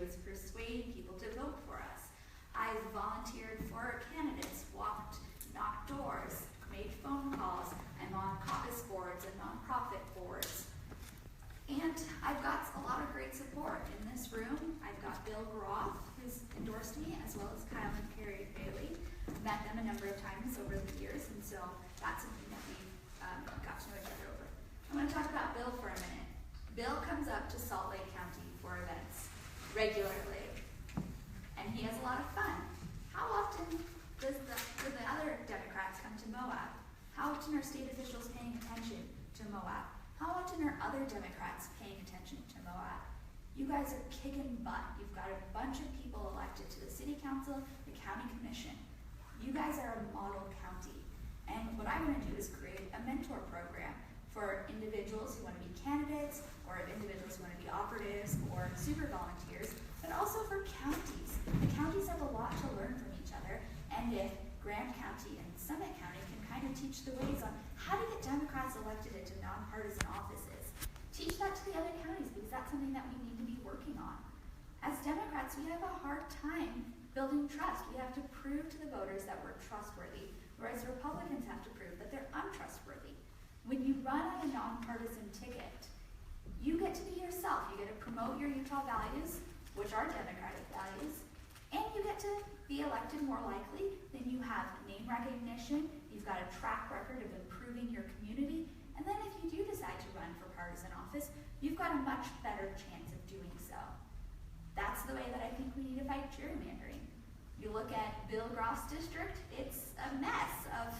is persuade people to vote for us. I've volunteered for candidates, walked, knocked doors, made phone calls. I'm on caucus boards and nonprofit boards. And I've got a lot of great support. In this room, I've got Bill Groff, who's endorsed me, as well as Kyle and Carrie Bailey. I've met them a number of times over the years, and so that's something that we've got to know each other over. I want to talk about Bill for a minute. Bill comes up to Salt Lake County for events regularly, and he has a lot of fun. How often do the other Democrats come to Moab? How often are state officials paying attention to Moab? How often are other Democrats paying attention to Moab? You guys are kicking butt. You've got a bunch of people elected to the city council, the county commission. You guys are a model county. And what I want to do is create a mentor program for individuals who want to be candidates, or individuals who want to be operatives or super volunteers, but also for counties. The counties have a lot to learn from each other, and if Grant County and Summit County can kind of teach the ways on how to get Democrats elected into nonpartisan offices, teach that to the other counties, because that's something that we need to be working on. As Democrats, we have a hard time building trust. We have to prove to the voters that we're trustworthy, whereas Republicans have to prove that they're untrustworthy. When you run on a nonpartisan ticket, you get to be yourself. You get to promote your Utah values, which are Democratic values, and you get to be elected more likely. Then you have name recognition, you've got a track record of improving your community, and then if you do decide to run for partisan office, you've got a much better chance of doing so. That's the way that I think we need to fight gerrymandering. You look at Bill Groff's district, it's a mess of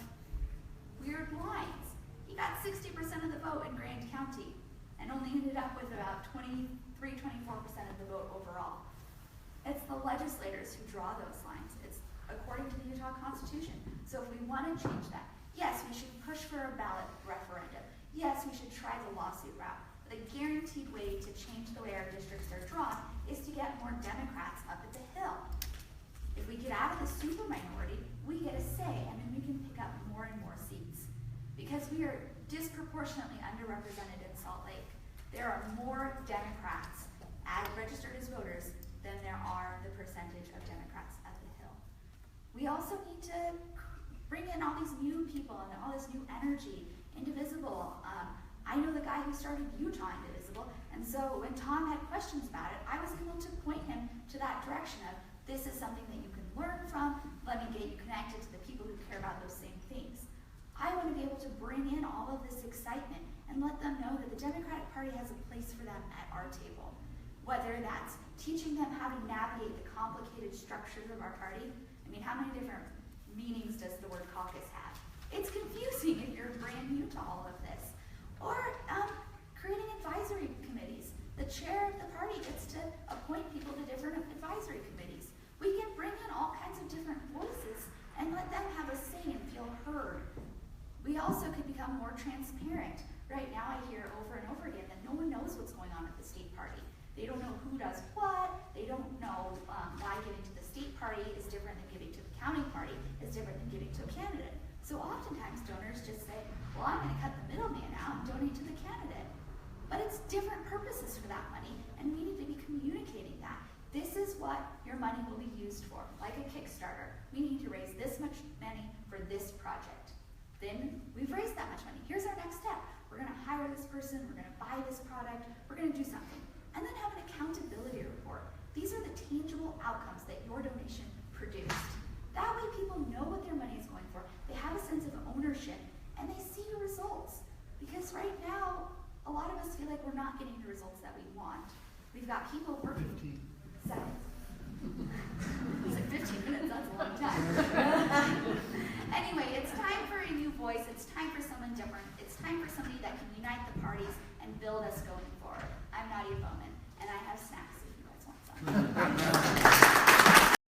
weird lines. He got 60% of the vote in Grand County and only ended up with about 24% of the vote overall. It's the legislators who draw those lines. It's according to the Utah Constitution. So if we want to change that, yes, we should push for a ballot referendum. Yes, we should try the lawsuit route. But a guaranteed way to change the way our districts are drawn is to get more Democrats up at the Hill. If we get out of the super minority, we get a say, and then we can pick up more and more seats. Because we are disproportionately underrepresented in Salt Lake. There are more Democrats registered as voters than there are the percentage of Democrats at the Hill. We also need to bring in all these new people and all this new energy. Indivisible. I know the guy who started Utah Indivisible, and so when Tom had questions about it, I was able to point him to that direction of, this is something that you can learn from, let me get you connected to the people who care about those same things. I want to be able to bring in all of this excitement and let them know that the Democratic Party has a place for them at our table. Whether that's teaching them how to navigate the complicated structures of our party. I mean, how many different meanings does the word caucus have? It's confusing if you're brand new to all of this. Or creating advisory committees. The chair of the party gets to appoint people to different advisory committees. We can bring in all kinds of different voices and let them have a say and feel heard. We also could become more transparent. Right now I hear over and over again that no one knows what's going on at the state party. They don't know who does what. They don't know why giving to the state party is different than giving to the county party, is different than giving to a candidate. So oftentimes donors just say, well, I'm going to cut the middleman out and donate to the candidate. But it's different purposes for that money, and we need to be communicating that. This is what your money will be used for, like a Kickstarter. We need to raise this much money for this project. Then we've raised that much money. Here's our next step. We're going to hire this person, we're going to buy this product, we're going to do something. And then have an accountability report. These are the tangible outcomes that your donation produced. That way people know what their money is going for. They have a sense of ownership, and they see the results. Because right now, a lot of us feel like we're not getting the results that we want. We've got people